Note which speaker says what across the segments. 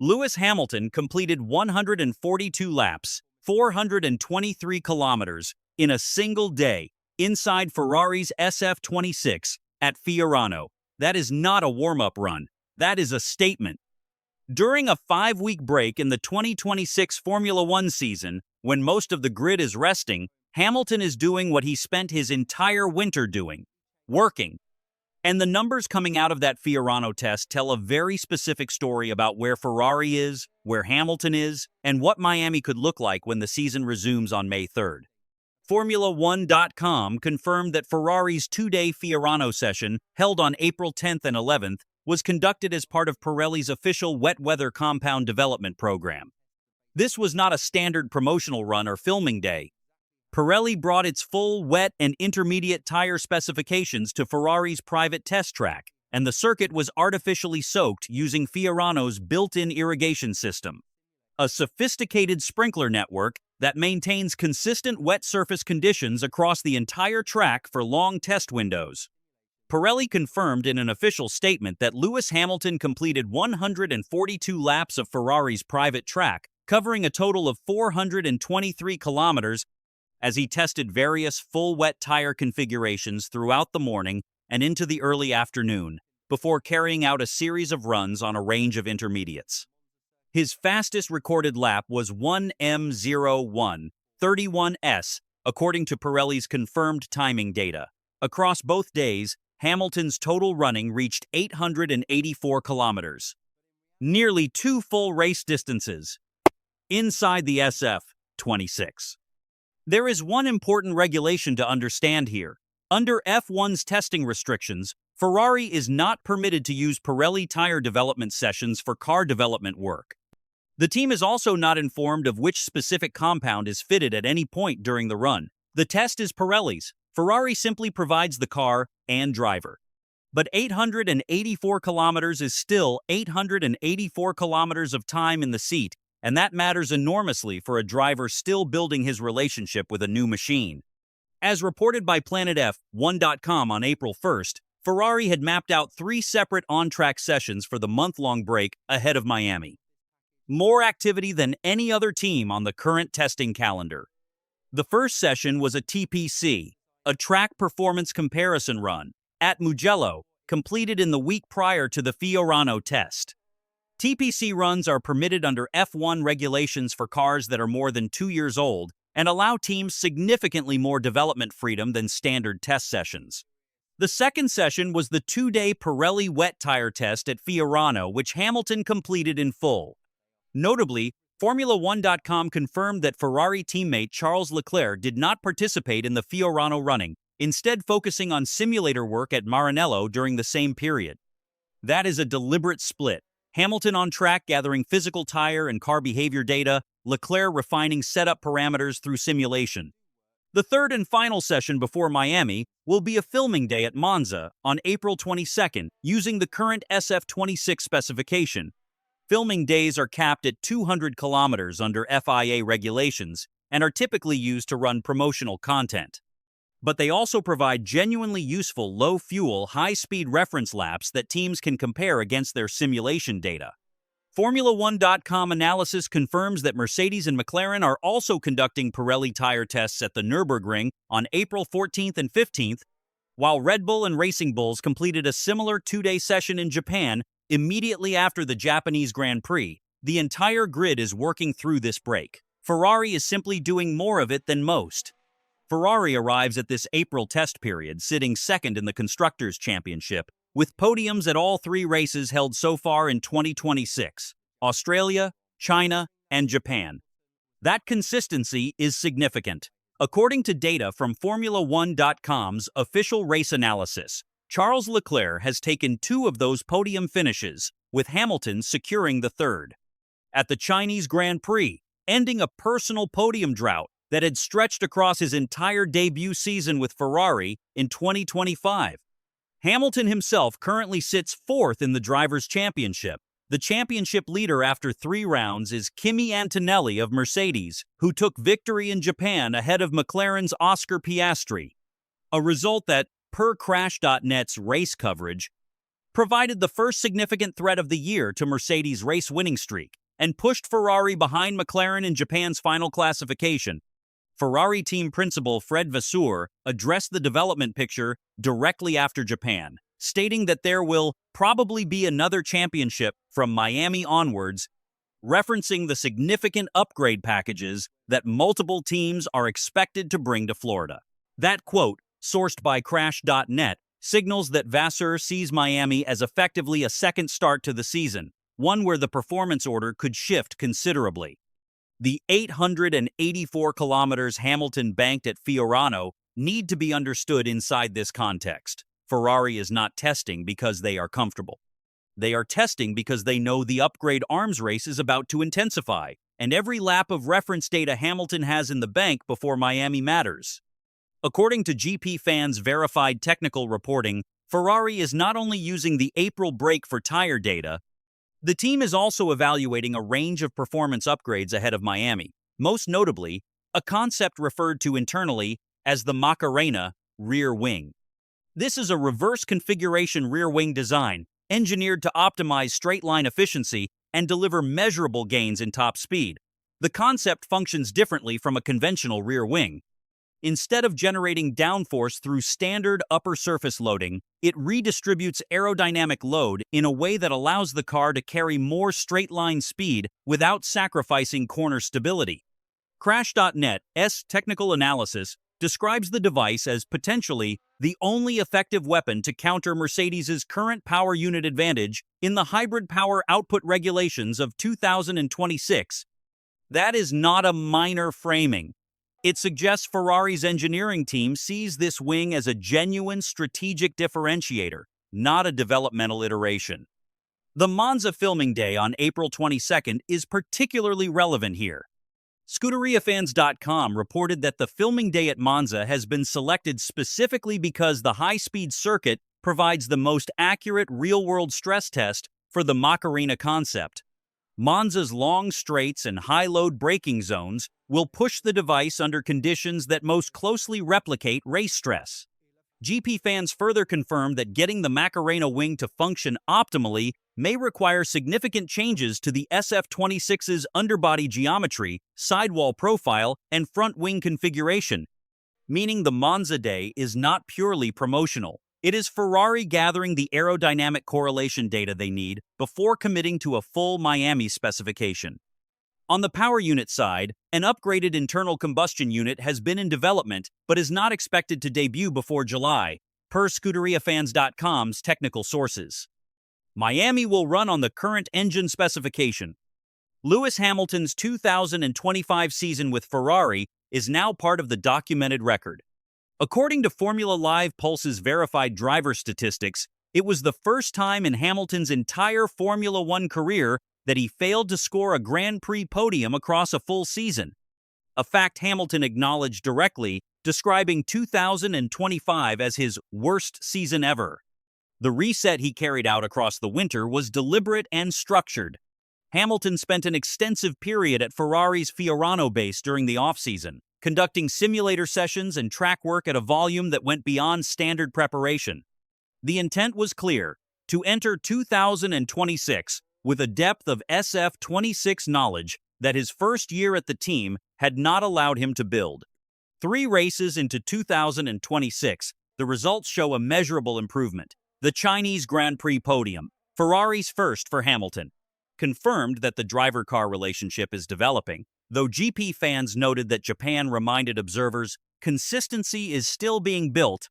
Speaker 1: Lewis Hamilton completed 142 laps, 423 kilometers, in a single day, inside Ferrari's SF26 at Fiorano. That is not a warm-up run. That is a statement. During a 5-week break in the 2026 Formula One season, when most of the grid is resting, Hamilton is doing what he spent his entire winter doing: working. And the numbers coming out of that Fiorano test tell a very specific story about where Ferrari is, where Hamilton is, and what Miami could look like when the season resumes on May 3rd. Formula1.com confirmed that Ferrari's 2-day Fiorano session, held on April 10th and 11th, was conducted as part of Pirelli's official wet weather compound development program. This was not a standard promotional run or filming day. Pirelli brought its full wet and intermediate tire specifications to Ferrari's private test track, and the circuit was artificially soaked using Fiorano's built-in irrigation system, a sophisticated sprinkler network that maintains consistent wet surface conditions across the entire track for long test windows. Pirelli confirmed in an official statement that Lewis Hamilton completed 142 laps of Ferrari's private track, covering a total of 423 kilometers, as he tested various full wet tire configurations throughout the morning and into the early afternoon, before carrying out a series of runs on a range of intermediates. His fastest recorded lap was 1:01:31, according to Pirelli's confirmed timing data. Across both days, Hamilton's total running reached 884 kilometers, nearly 2 full race distances, inside the SF26. There is one important regulation to understand here. Under F1's testing restrictions, Ferrari is not permitted to use Pirelli tire development sessions for car development work. The team is also not informed of which specific compound is fitted at any point during the run. The test is Pirelli's. Ferrari simply provides the car and driver. But 884 kilometers is still 884 kilometers of time in the seat, and that matters enormously for a driver still building his relationship with a new machine. As reported by PlanetF1.com on April 1st, Ferrari had mapped out 3 separate on-track sessions for the month-long break ahead of Miami. More activity than any other team on the current testing calendar. The first session was a TPC, a track performance comparison run, at Mugello, completed in the week prior to the Fiorano test. TPC runs are permitted under F1 regulations for cars that are more than 2 years old and allow teams significantly more development freedom than standard test sessions. The second session was the 2-day Pirelli wet tire test at Fiorano, which Hamilton completed in full. Notably, Formula1.com confirmed that Ferrari teammate Charles Leclerc did not participate in the Fiorano running, instead focusing on simulator work at Maranello during the same period. That is a deliberate split. Hamilton on track gathering physical tire and car behavior data, Leclerc refining setup parameters through simulation. The third and final session before Miami will be a filming day at Monza on April 22nd, using the current SF26 specification. Filming days are capped at 200 kilometers under FIA regulations and are typically used to run promotional content. But they also provide genuinely useful low-fuel, high-speed reference laps that teams can compare against their simulation data. Formula1.com analysis confirms that Mercedes and McLaren are also conducting Pirelli tire tests at the Nürburgring on April 14th and 15th, while Red Bull and Racing Bulls completed a similar 2-day session in Japan immediately after the Japanese Grand Prix. The entire grid is working through this break. Ferrari is simply doing more of it than most. Ferrari arrives at this April test period sitting second in the Constructors' Championship, with podiums at all 3 races held so far in 2026: Australia, China, and Japan. That consistency is significant. According to data from Formula1.com's official race analysis, Charles Leclerc has taken 2 of those podium finishes, with Hamilton securing the 3rd. At the Chinese Grand Prix, ending a personal podium drought that had stretched across his entire debut season with Ferrari in 2025. Hamilton himself currently sits 4th in the Drivers' Championship. The championship leader after 3 rounds is Kimi Antonelli of Mercedes, who took victory in Japan ahead of McLaren's Oscar Piastri. A result that, per Crash.net's race coverage, provided the first significant threat of the year to Mercedes' race winning streak and pushed Ferrari behind McLaren in Japan's final classification. Ferrari team principal Fred Vasseur addressed the development picture directly after Japan, stating that there will probably be another championship from Miami onwards, referencing the significant upgrade packages that multiple teams are expected to bring to Florida. That quote, sourced by Crash.net, signals that Vasseur sees Miami as effectively a second start to the season, one where the performance order could shift considerably. The 884 kilometers Hamilton banked at Fiorano need to be understood inside this context. Ferrari is not testing because they are comfortable. They are testing because they know the upgrade arms race is about to intensify, and every lap of reference data Hamilton has in the bank before Miami matters. According to GP Fans' verified technical reporting, Ferrari is not only using the April break for tire data, the team is also evaluating a range of performance upgrades ahead of Miami, most notably, a concept referred to internally as the Macarena rear wing. This is a reverse configuration rear wing design, engineered to optimize straight-line efficiency and deliver measurable gains in top speed. The concept functions differently from a conventional rear wing. Instead of generating downforce through standard upper surface loading, it redistributes aerodynamic load in a way that allows the car to carry more straight-line speed without sacrificing corner stability. Crash.net's technical analysis describes the device as potentially the only effective weapon to counter Mercedes' current power unit advantage in the hybrid power output regulations of 2026. That is not a minor framing. It suggests Ferrari's engineering team sees this wing as a genuine strategic differentiator, not a developmental iteration. The Monza filming day on April 22nd is particularly relevant here. ScuderiaFans.com reported that the filming day at Monza has been selected specifically because the high-speed circuit provides the most accurate real-world stress test for the Macarena concept. Monza's long straights and high-load braking zones will push the device under conditions that most closely replicate race stress. GP Fans further confirmed that getting the Macarena wing to function optimally may require significant changes to the SF26's underbody geometry, sidewall profile, and front wing configuration, meaning the Monza day is not purely promotional. It is Ferrari gathering the aerodynamic correlation data they need before committing to a full Miami specification. On the power unit side, an upgraded internal combustion unit has been in development but is not expected to debut before July, per ScuderiaFans.com's technical sources. Miami will run on the current engine specification. Lewis Hamilton's 2025 season with Ferrari is now part of the documented record. According to Formula Live Pulse's verified driver statistics, it was the first time in Hamilton's entire Formula One career that he failed to score a Grand Prix podium across a full season, a fact Hamilton acknowledged directly, describing 2025 as his worst season ever. The reset he carried out across the winter was deliberate and structured. Hamilton spent an extensive period at Ferrari's Fiorano base during the off-season, conducting simulator sessions and track work at a volume that went beyond standard preparation. The intent was clear: to enter 2026 with a depth of SF26 knowledge that his first year at the team had not allowed him to build. 3 races into 2026, the results show a measurable improvement. The Chinese Grand Prix podium, Ferrari's first for Hamilton, confirmed that the driver-car relationship is developing, though GP Fans noted that Japan reminded observers consistency is still being built,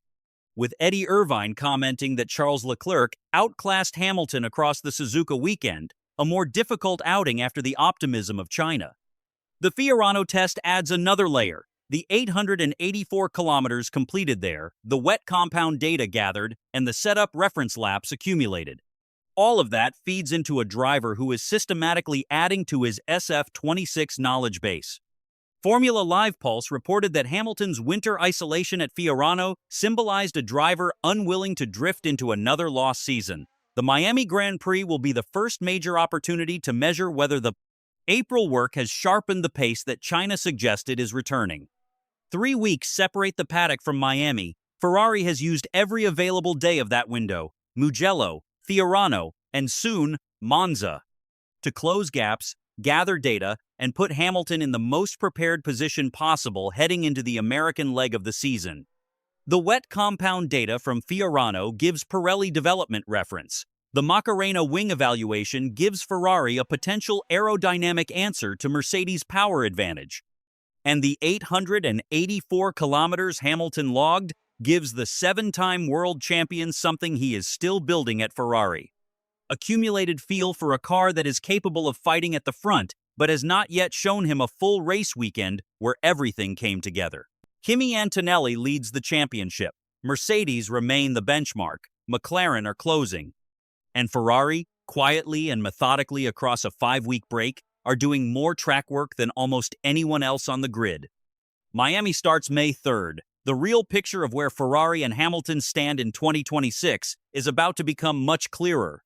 Speaker 1: with Eddie Irvine commenting that Charles Leclerc outclassed Hamilton across the Suzuka weekend, a more difficult outing after the optimism of China. The Fiorano test adds another layer: the 884 kilometers completed there, the wet compound data gathered, and the setup reference laps accumulated. All of that feeds into a driver who is systematically adding to his SF26 knowledge base. Formula Live Pulse reported that Hamilton's winter isolation at Fiorano symbolized a driver unwilling to drift into another lost season. The Miami Grand Prix will be the first major opportunity to measure whether the April work has sharpened the pace that China suggested is returning. 3 weeks separate the paddock from Miami. Ferrari has used every available day of that window. Mugello, Fiorano, and soon, Monza. To close gaps, gather data, and put Hamilton in the most prepared position possible heading into the American leg of the season. The wet compound data from Fiorano gives Pirelli development reference. The Macarena wing evaluation gives Ferrari a potential aerodynamic answer to Mercedes' power advantage. And the 884 kilometers Hamilton logged gives the seven-time world champion something he is still building at Ferrari. Accumulated feel for a car that is capable of fighting at the front, but has not yet shown him a full race weekend where everything came together. Kimi Antonelli leads the championship. Mercedes remain the benchmark. McLaren are closing. And Ferrari, quietly and methodically across a 5-week break, are doing more track work than almost anyone else on the grid. Miami starts May 3rd. The real picture of where Ferrari and Hamilton stand in 2026 is about to become much clearer.